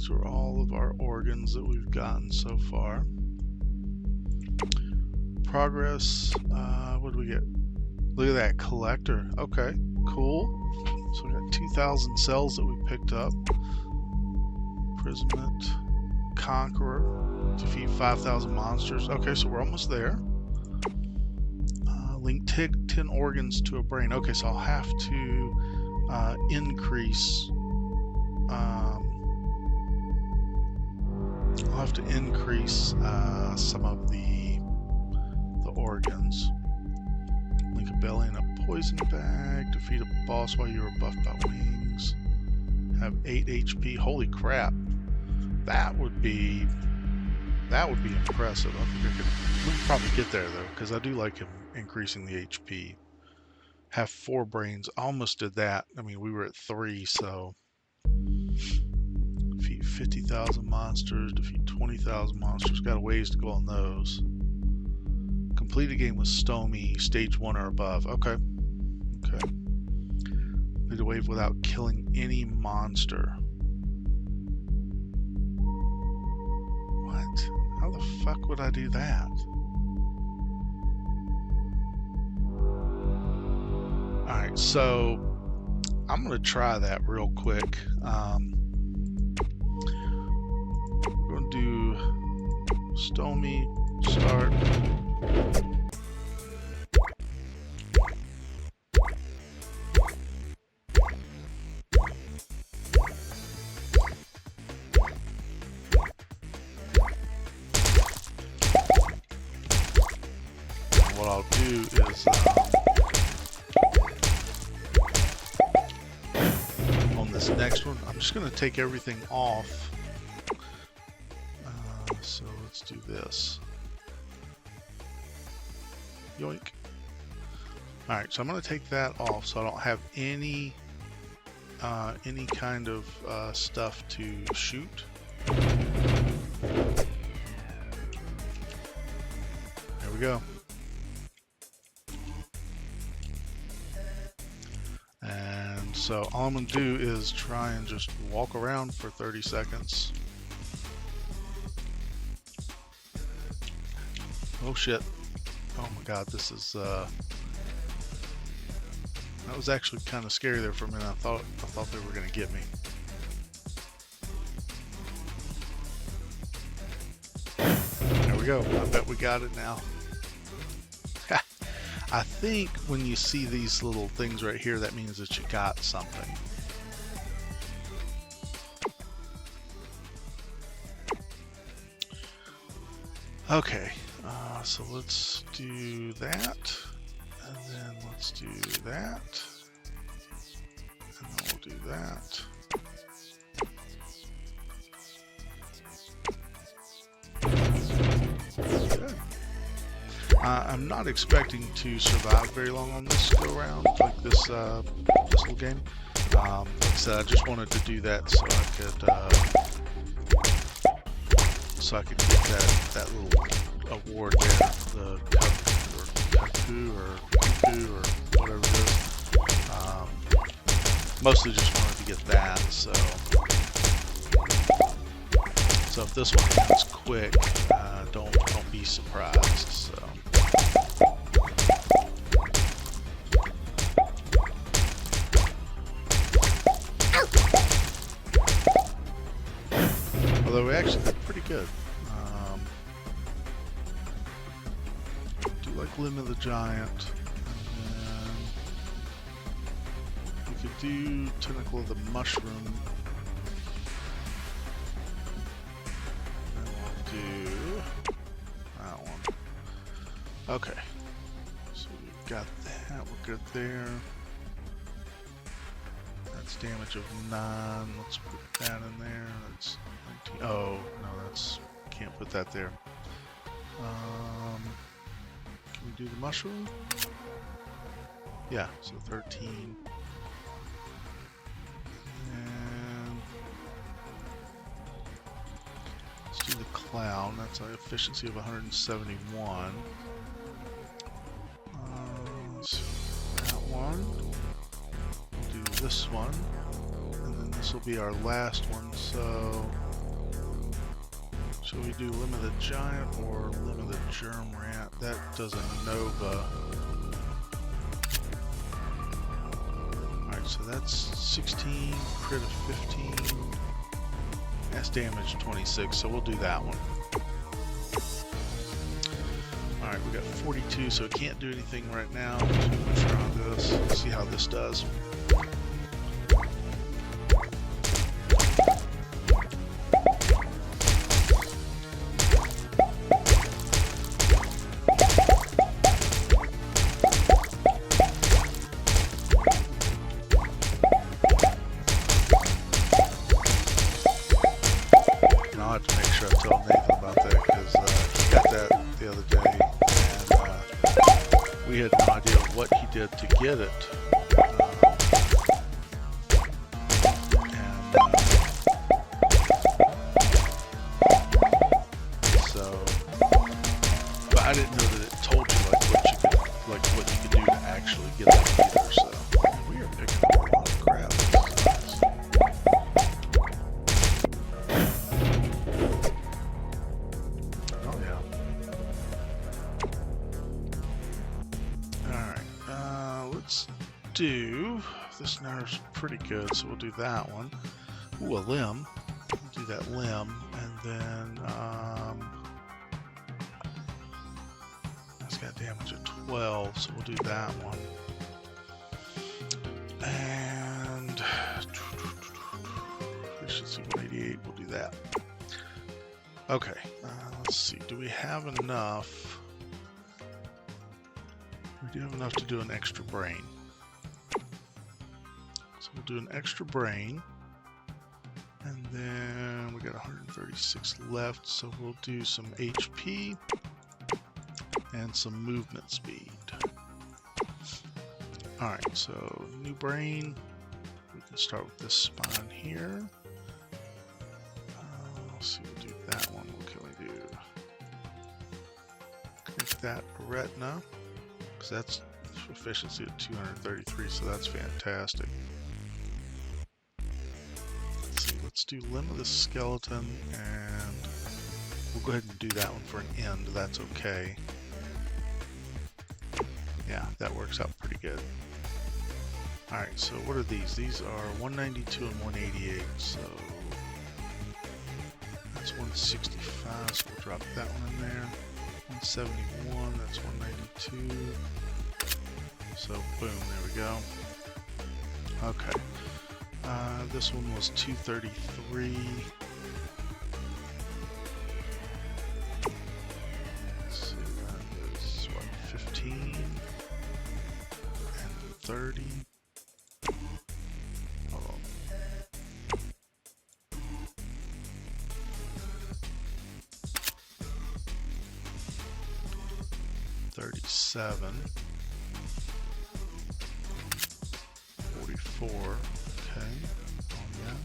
through all of our organs that we've gotten so far. Progress, what do we get? Look at that, collector. Okay, cool. So we got 2,000 cells that we picked up. Imprisonment, conqueror, defeat 5,000 monsters. Okay, so we're almost there. Link 10 organs to a brain. Okay, so I'll have to increase. Some of the organs. Link a belly in a poison bag. Defeat a boss while you are buffed by wings. Have 8 HP. Holy crap! That would be impressive. I think we can probably get there though, because I do like him increasing the HP. Have 4 brains. Almost did that. I mean, we were at 3, so defeat 50,000 monsters. Defeat 20,000 monsters. Got a ways to go on those. Complete a game with Stomy, stage 1 or above. Okay. Okay. Lead a wave without killing any monster. What? How the fuck would I do that? Alright, so I'm going to try that real quick. We're going to do Stomy, start. What I'll do is on this next one, I'm just going to take everything off. So let's do this. Yoink. Alright, so I'm going to take that off so I don't have any kind of stuff to shoot. There we go. And so all I'm going to do is try and just walk around for 30 seconds. Oh shit. Oh my god, this is that was actually kind of scary there for a minute. I thought they were gonna get me. There we go. I bet we got it now. I think when you see these little things right here, that means that you got something. Okay, so let's do that, and then let's do that, and then we'll do that. Good. I'm not expecting to survive very long on this go round, like this little game. Like I said, I just wanted to do that so I could get that little award there, the cuckoo or whatever it is. Mostly just wanted to get that, so if this one comes quick, don't be surprised. So. Although we actually did pretty good. Do like Limb of the Giant. And then we could do Tentacle of the Mushroom. And then we'll do that one. Okay. So we've got that. We're good there. That's damage of 9. Let's put that in there. That's 19. Oh, no, can't put that there. Can we do the mushroom? Yeah, so 13. And let's do the clown. That's an efficiency of 171. Let's do that one. We'll do this one. And then this will be our last one, so So we do Limb of the Giant or Limb of the Germ Rat. That does a Nova. Alright, so that's 16, crit of 15. That's damage 26, so we'll do that one. Alright, we got 42, so we can't do anything right now. Let's try this, see how this does. To get it, so, but I didn't know that it told you what you could do to actually get it either. So we are picking up a lot of crap. Oh yeah. Let's do, this nerve's pretty good, so we'll do that one. Ooh, a limb. We'll do that limb, and then that's got damage of 12, so we'll do that one. And efficiency 188, we'll do that. Okay, let's see, do we have enough? We do have enough to do an extra brain. So we'll do an extra brain. And then we got 136 left, so we'll do some HP and some movement speed. Alright, so new brain. We can start with this spine here. Let's see, we'll do that one. What can we do? Make that retina. Because that's efficiency at 233, so that's fantastic. Let's see, let's do Limb of the Skeleton, and we'll go ahead and do that one for an end. That's okay. Yeah, that works out pretty good. Alright, so what are these? These are 192 and 188, so that's 165, so we'll drop that one in there. 171, that's 192. So boom, there we go. Okay. This one was 233. Let's see, that is what, 15 and 30. Hold on. 37, 44, okay, on that,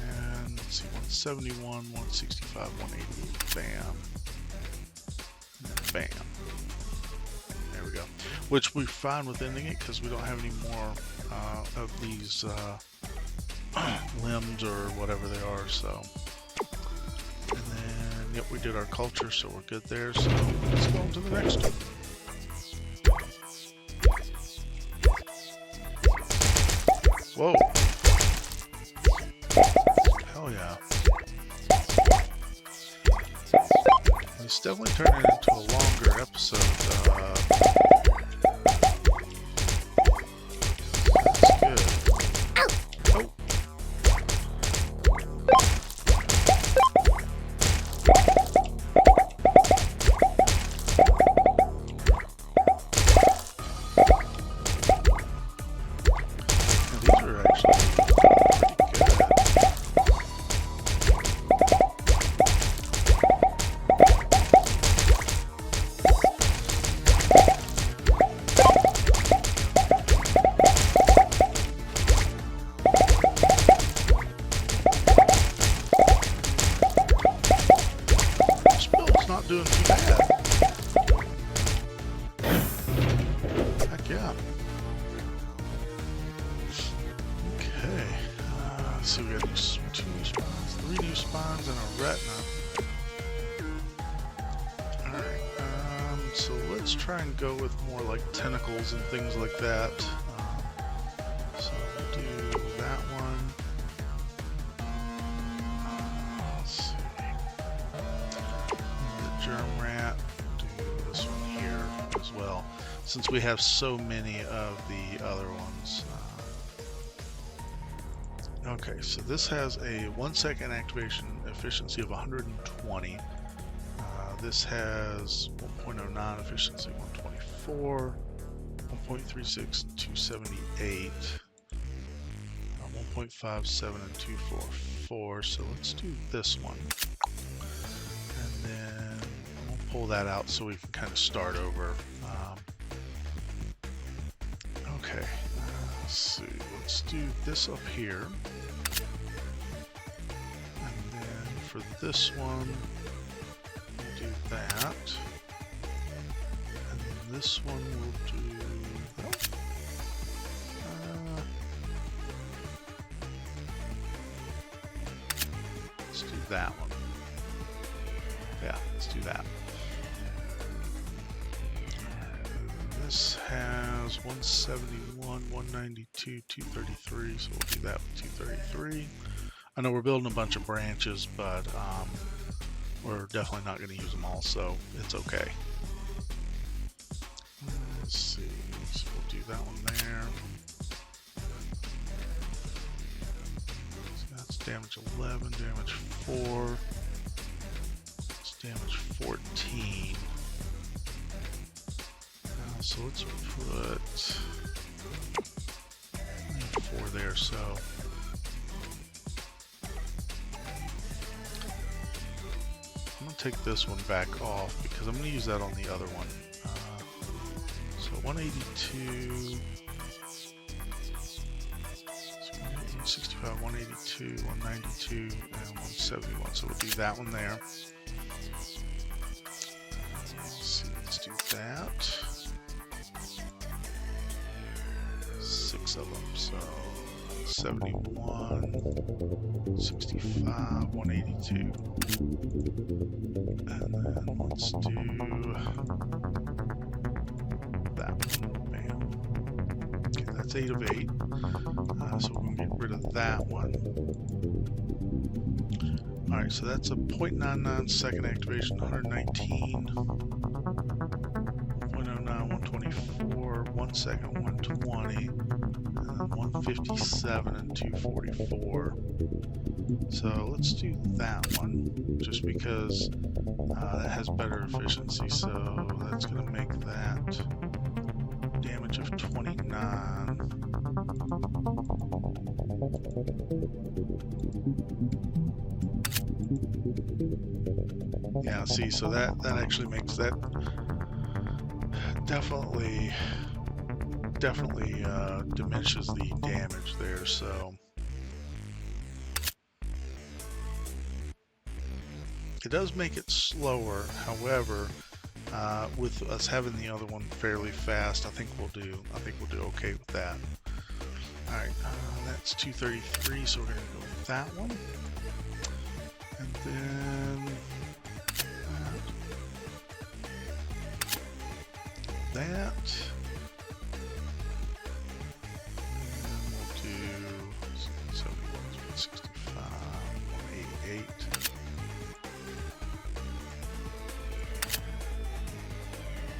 and let's see, 171, 165, 188, bam, and bam, there we go, which we're fine with ending it because we don't have any more of these limbs or whatever they are, so. Yep, we did our culture, so we're good there. So let's go on to the next one. Whoa. Hell yeah. It's definitely turning into a longer episode. That's good. Oh. Doing too bad. Heck yeah. Okay. Let's see, we got two new spawns. 3 new spines and a retina. Alright, so let's try and go with more like tentacles and things like that. So we'll do that one. Let's see. The germ rat, we'll do this one here as well, since we have so many of the other ones. Okay, so this has a 1 second activation efficiency of 120. This has 1.09 efficiency, 124, 1.36, 278, 1.57, and 244. So let's do this one. And then we'll pull that out so we can kind of start over. Okay, let's see. Let's do this up here. And then for this one, do that, and then this one we'll do, let's do that one. Yeah, let's do that. This has 171, 192, 233, so we'll do that with 233. I know we're building a bunch of branches, but we're definitely not going to use them all, so it's okay. Let's see, so we'll do that one there. So that's damage 11, damage 4, it's damage 14. So let's put 4 there, so I'm going to take this one back off because I'm going to use that on the other one. So 182, 65, 182, 192, and 171. So we'll do that one there. Let's see, let's do that. 6 of them, so 71, 65, 182. And then let's do that one. Bam. Okay, that's 8 of 8. So we're going to get rid of that one. Alright, so that's a 0.99 second activation, 119. 0.09, 124, 1 second, 120. 157 and 244. So let's do that one just because that has better efficiency. So that's going to make that damage of 29. Yeah, see, so that actually makes that definitely diminishes the damage there. So it does make it slower. However, with us having the other one fairly fast, I think we'll do okay with that. All right, that's 233, so we're going to go with that one, and then that.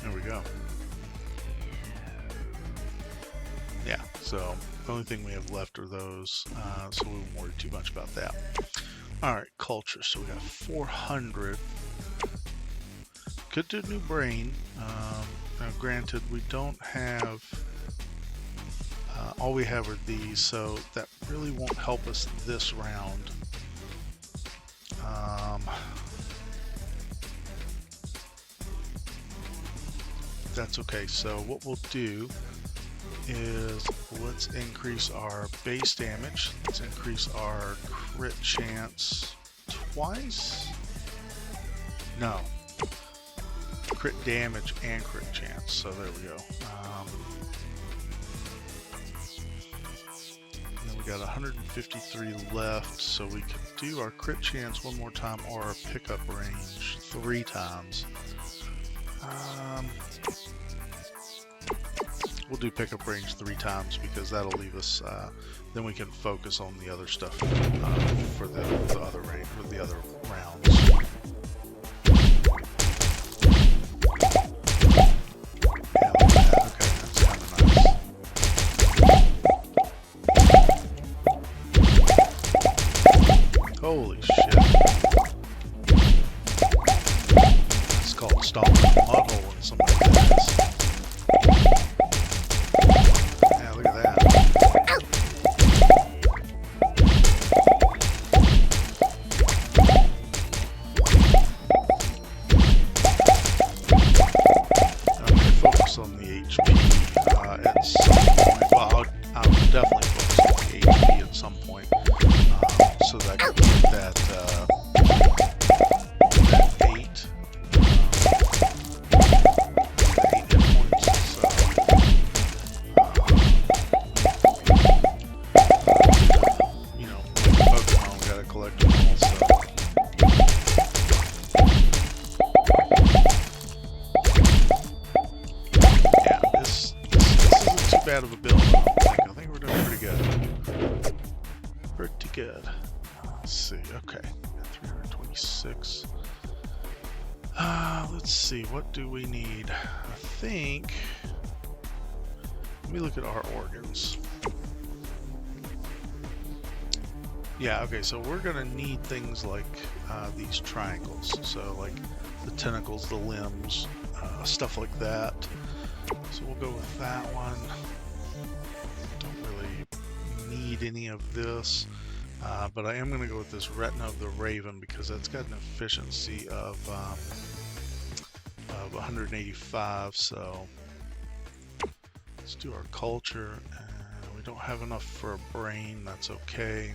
There we go. Yeah, so the only thing we have left are those, so we won't worry too much about that. Alright, culture. So we got 400. Could do new brain. Now granted, we don't have, all we have are these, so that really won't help us this round. That's okay. So what we'll do is let's increase our base damage. Let's increase our crit chance twice. No. Crit damage and crit chance. So there we go. And then we'll got 153 left, so we could do our crit chance one more time or our pickup range 3 times. We'll do pickup range 3 times because that'll leave us, then we can focus on the other stuff for the other range, for the other rounds. Yeah, okay, that's kind of nice. Holy shit. It's called stomping a mud hole in somebody's ass. Yeah, look at that. I'm going to focus on the HP at some point. Well, I'll definitely focus on the HP at some point so that I can get that 8. Bad of a build, I think we're doing pretty good. Pretty good. Let's see. Okay, got 326. Let's see. What do we need? I think. Let me look at our organs. Yeah. Okay. So we're gonna need things like these triangles. So like the tentacles, the limbs, stuff like that. So we'll go with that one. Don't really need any of this, but I am going to go with this Retina of the Raven because that's got an efficiency of 185. So let's do our culture. We don't have enough for a brain. That's okay.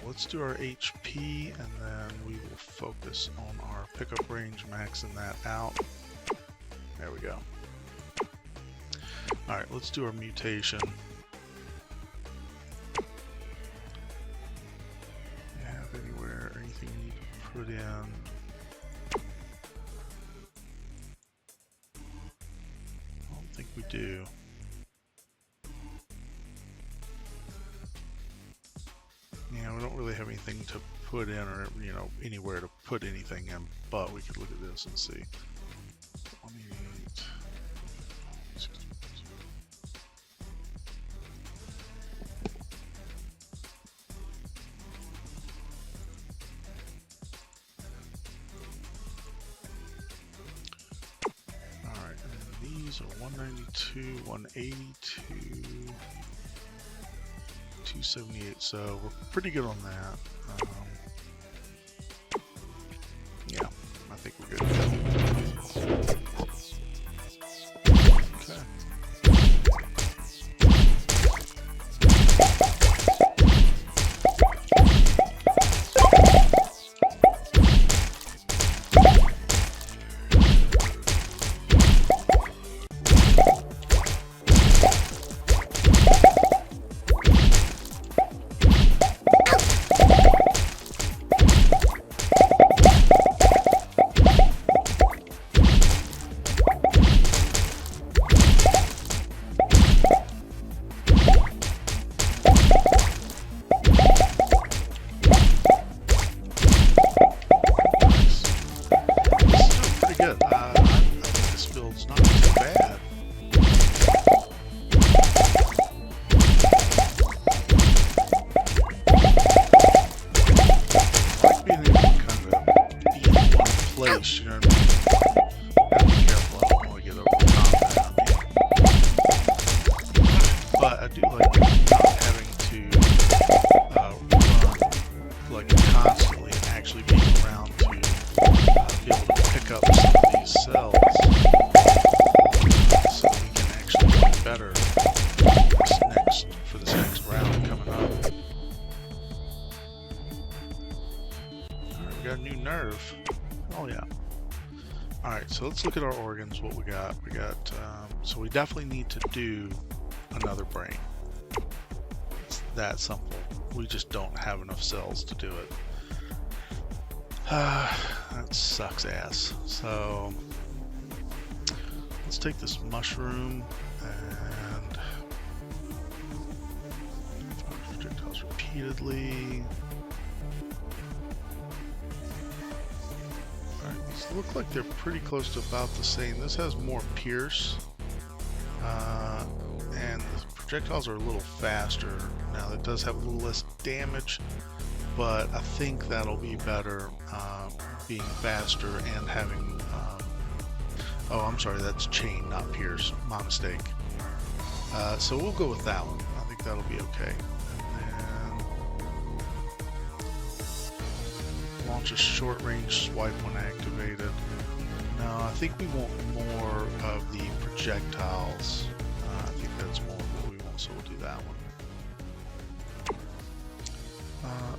Let's do our HP, and then we will focus on our pickup range, maxing that out. There we go. Alright, let's do our mutation. Have anywhere, anything you need to put in? I don't think we do. Yeah, we don't really have anything to put in, or anywhere to put anything in, but we could look at this and see. 28. Alright, and these are 192, 182. 278, so we're pretty good on that. Yeah, I think we're good. Okay. Alright, so let's look at our organs, what we got. We got, so we definitely need to do another brain. It's that simple. We just don't have enough cells to do it. That sucks ass. So, let's take this mushroom and fire projectiles repeatedly. Look like they're pretty close to about the same. This has more pierce, and the projectiles are a little faster. Now it does have a little less damage, but I think that'll be better being faster and having oh, I'm sorry, that's chain, not pierce. My mistake. So we'll go with that one. I think that'll be okay. Launch a short-range swipe when activated. No, I think we want more of the projectiles. I think that's more what we want, so we'll do that one.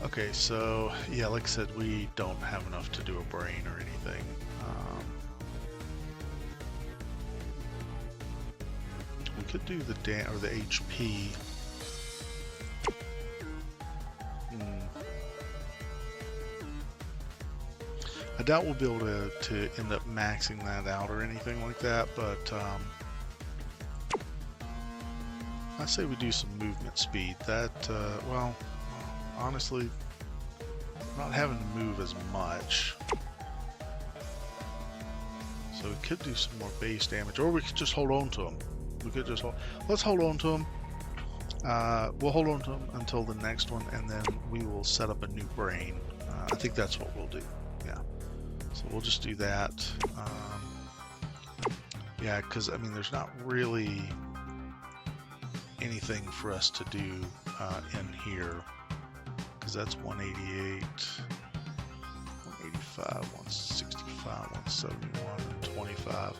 Okay, so yeah, like I said, we don't have enough to do a brain or anything. We could do the the HP. I doubt we'll be able to end up maxing that out or anything like that, but I say we do some movement speed. That, well, honestly, not having to move as much. So we could do some more base damage, or we could just hold on to them. We could just hold. Let's hold on to them. We'll hold on to them until the next one, and then we will set up a new brain. I think that's what we'll do. Yeah. So we'll just do that. Yeah, because I mean, there's not really anything for us to do in here, because that's 188, 185, 165, 171, and 25.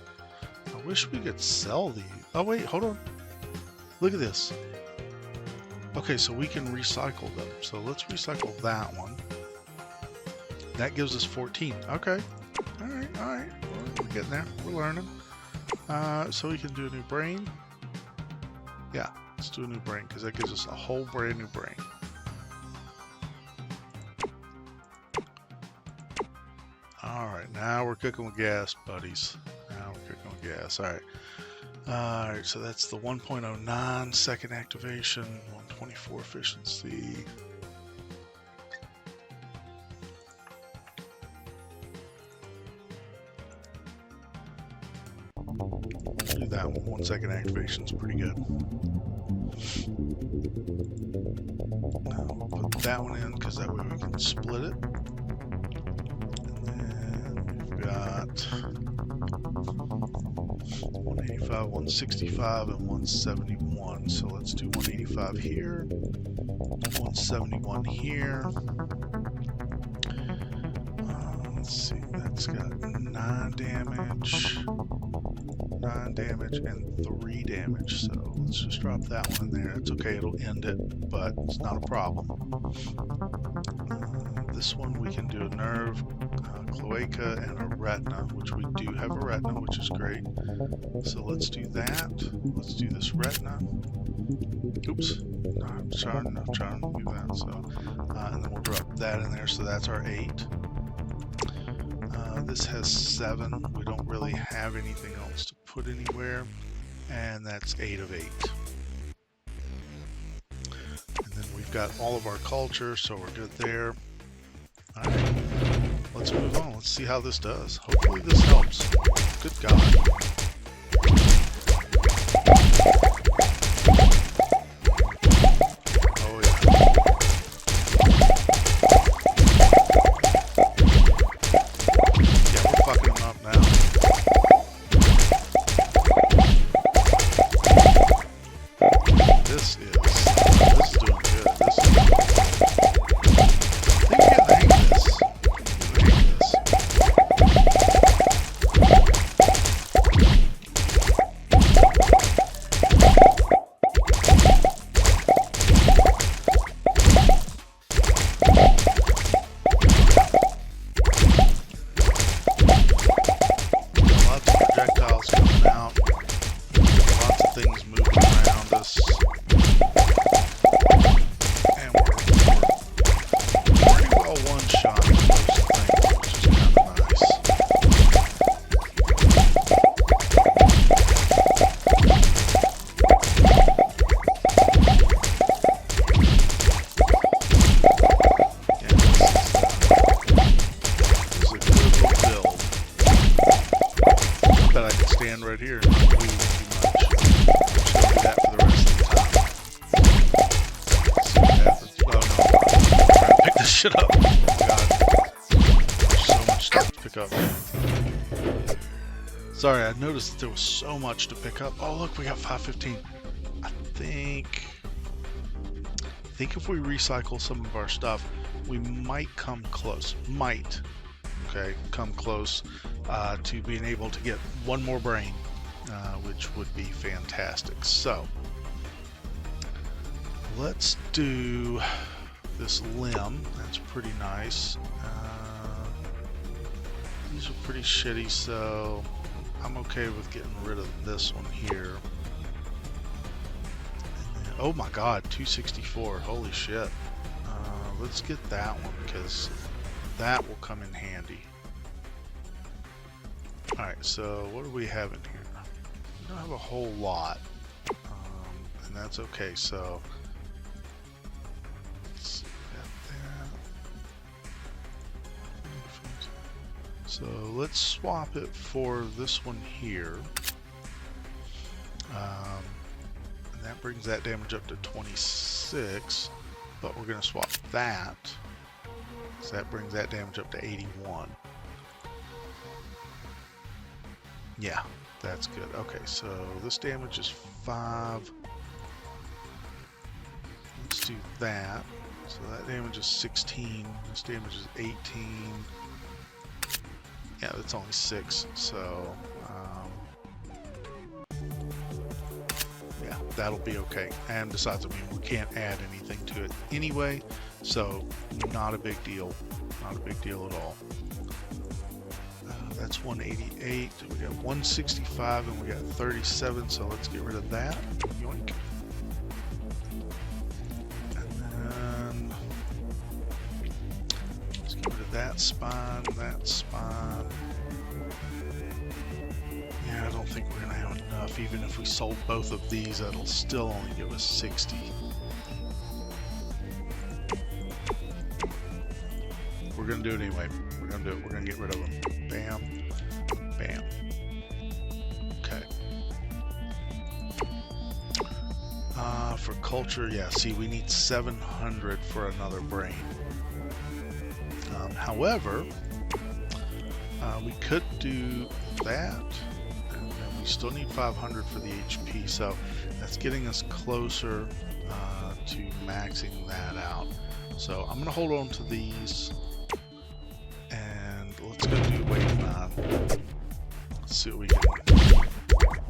I wish we could sell these. Oh wait, hold on. Look at this. Okay, so we can recycle them. So let's recycle that one. That gives us 14. Okay. Alright. We're getting there. We're learning. So we can do a new brain. Yeah, let's do a new brain, because that gives us a whole brand new brain. Alright, now we're cooking with gas, buddies. Now we're cooking with gas. Alright. Alright, so that's the 1.09 second activation, 124 efficiency. Do that one. 1 second activation is pretty good. Now we'll put that one in, because that way we can split it. And then we've got 185, 165, and 171. So let's do 185 here, 171 here. Let's see, that's got 9 damage. 9 damage and 3 damage, so let's just drop that one in there. It's okay, it'll end it, but it's not a problem. This one we can do a nerve, cloaca, and a retina, which we do have a retina, which is great. So let's do that. Let's do this retina. Oops, no, I'm trying to do that. So, and then we'll drop that in there. So that's our 8. This has 7. We don't really have anything else to put anywhere, and that's 8 of 8. And then we've got all of our culture, so we're good there. All right, let's move on. Let's see how this does. Hopefully this helps. Good God. stand right here and not move too much. I'm just going to do that for the rest of the time. See what happens. Oh no, I'm trying to pick this shit up. Oh my god. There's so much stuff to pick up. Sorry, I noticed that there was so much to pick up. Oh look, we got 515. I think if we recycle some of our stuff, we might come close. Okay, come close to being able to get one more brain, which would be fantastic. So let's do this limb. That's pretty nice. These are pretty shitty, so I'm okay with getting rid of this one here. Oh my god, 264, holy shit. Let's get that one because that will come in handy. Alright, so what do we have in here? We don't have a whole lot, and that's okay. So let's see, that. So let's swap it for this one here. And that brings that damage up to 26, but we're going to swap that. So that brings that damage up to 81. Yeah, that's good. Okay, so this damage is 5. Let's do that. So that damage is 16. This damage is 18. Yeah, that's only 6. So, yeah, that'll be okay. And besides, I mean, we can't add anything to it anyway. So, not a big deal. Not a big deal at all. That's 188. We got 165 and we got 37. So let's get rid of that. Yoink. And then let's get rid of that spine. That spine. Yeah, I don't think we're gonna have enough. Even if we sold both of these, that'll still only give us 60. We're gonna do it anyway. We're gonna do it. We're gonna get rid of them. Bam. Bam. Okay. For culture, yeah, see, we need 700 for another brain. However, we could do that, and then we still need 500 for the HP, so that's getting us closer to maxing that out. So I'm going to hold on to these. Let's go do wave 9. Let's see what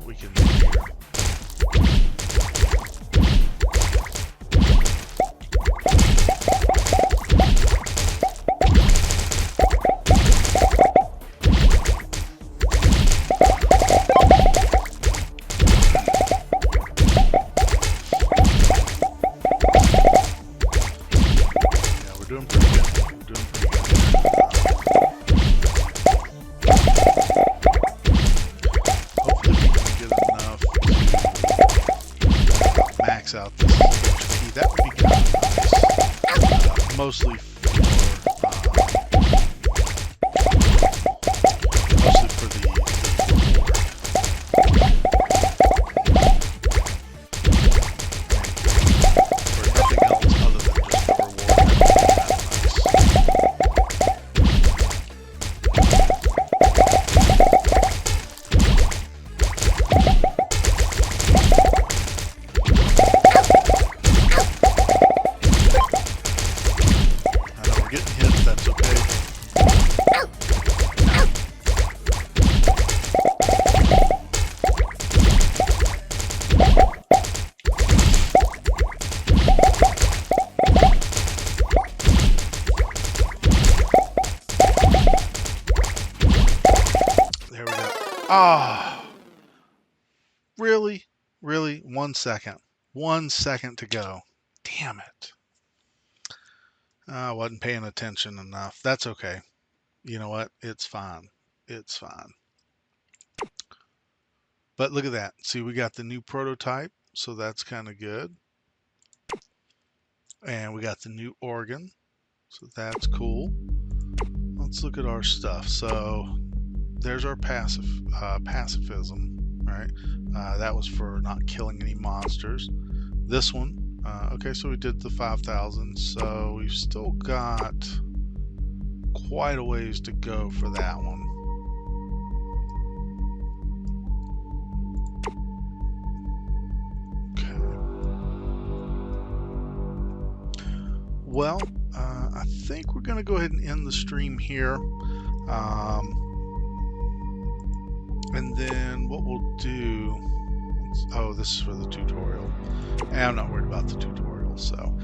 we can do here. Yeah, we're doing pretty good. We're doing pretty good. Out this HP. That would be kind of nice. Mostly for the reward. For nothing else other than just the reward. That would be kind of Ah, really? Really? 1 second. 1 second to go. Damn it. I wasn't paying attention enough. That's okay. You know what? It's fine. It's fine. But look at that. See, we got the new prototype, so that's kind of good. And we got the new organ, so that's cool. Let's look at our stuff. So there's our pacifism, right? That was for not killing any monsters. This one, okay, so we did the 5,000, so we've still got quite a ways to go for that one. Well, I think we're going to go ahead and end the stream here. And then what we'll do... Oh, this is for the tutorial. And I'm not worried about the tutorial, so...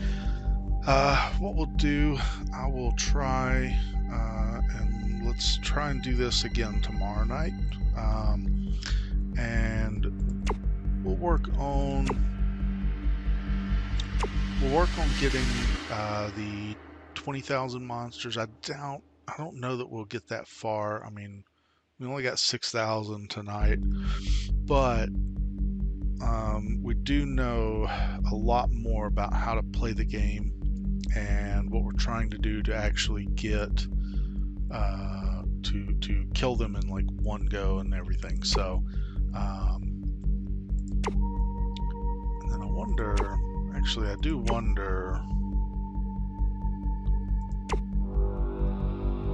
what we'll do, I will try... and let's try and do this again tomorrow night. And we'll work on... getting the 20,000 monsters. I don't know that we'll get that far. I mean, we only got 6,000 tonight, but we do know a lot more about how to play the game and what we're trying to do to actually get to kill them in like one go and everything. So, and then I wonder. Actually, I do wonder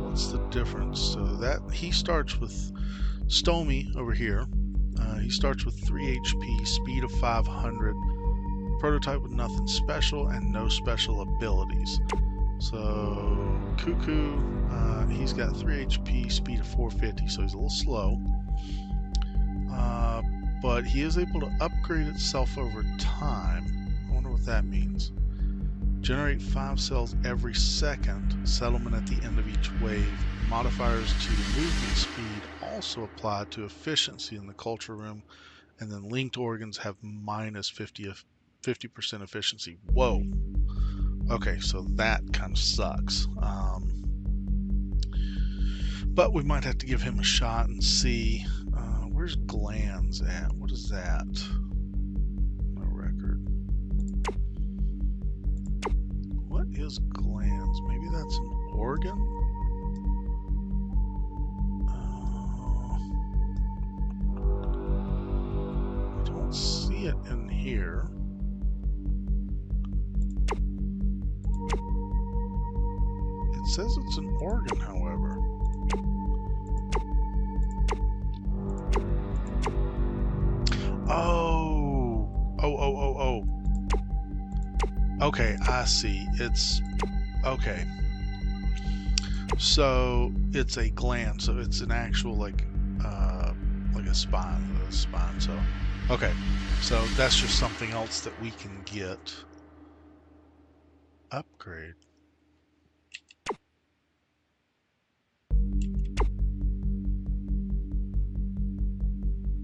what's the difference. So that he starts with Stomy over here. He starts with 3 HP, speed of 500, prototype with nothing special and no special abilities. So Cuckoo, he's got 3 HP, speed of 450, so he's a little slow. But he is able to upgrade itself over time. I wonder what that means. Generate 5 cells every second. Settlement at the end of each wave. Modifiers to movement speed also apply to efficiency in the culture room. And then linked organs have minus 50% efficiency. Whoa. Okay, so that kind of sucks. But we might have to give him a shot and see. Where's glands at? What is that? What is glands? Maybe that's an organ? I don't see it in here. It says it's an organ, however. Oh. Okay, I see. It's okay. So it's a gland. So it's an actual like a spine. So okay. So that's just something else that we can get. Upgrade.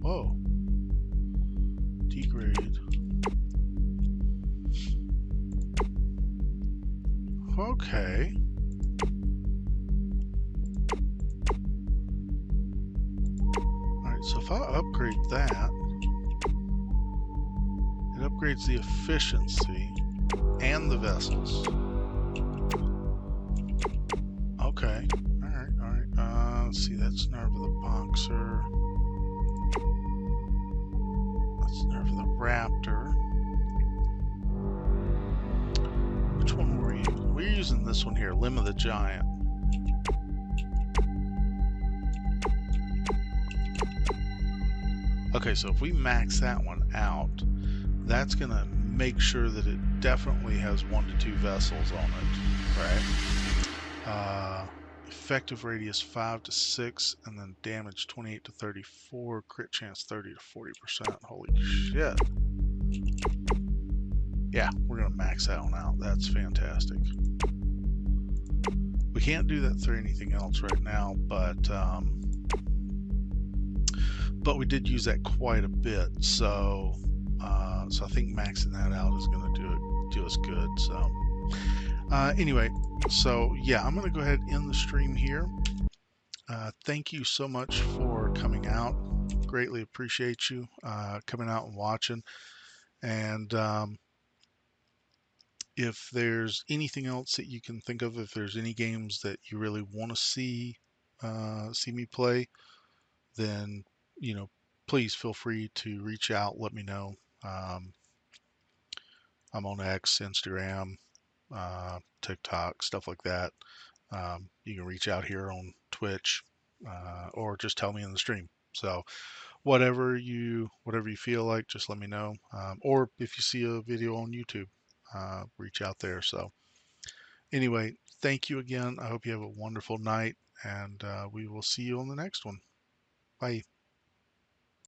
Whoa. Degrade. Okay. Alright, so if I upgrade that, it upgrades the efficiency and the vessels. Okay. Alright. Let's see, that's Nerve of the Boxer. That's Nerve of the Raptor. Which one were you? We're using this one here, Limb of the Giant. Okay, so if we max that one out, that's going to make sure that it definitely has 1 to 2 vessels on it, right? Effective radius 5 to 6, and then damage 28 to 34, crit chance 30 to 40%. Holy shit. Yeah, we're going to max that one out. That's fantastic. We can't do that through anything else right now, but we did use that quite a bit, so I think maxing that out is going to do us good. So anyway, so yeah, I'm going to go ahead and end the stream here. Thank you so much for coming out. Greatly appreciate you coming out and watching. And if there's anything else that you can think of, if there's any games that you really want to see me play, then, please feel free to reach out, let me know. I'm on X, Instagram, TikTok, stuff like that. You can reach out here on Twitch, or just tell me in the stream. So whatever you feel like, just let me know. Or if you see a video on YouTube, reach out there. So anyway, thank you again. I hope you have a wonderful night, and we will see you on the next one. Bye.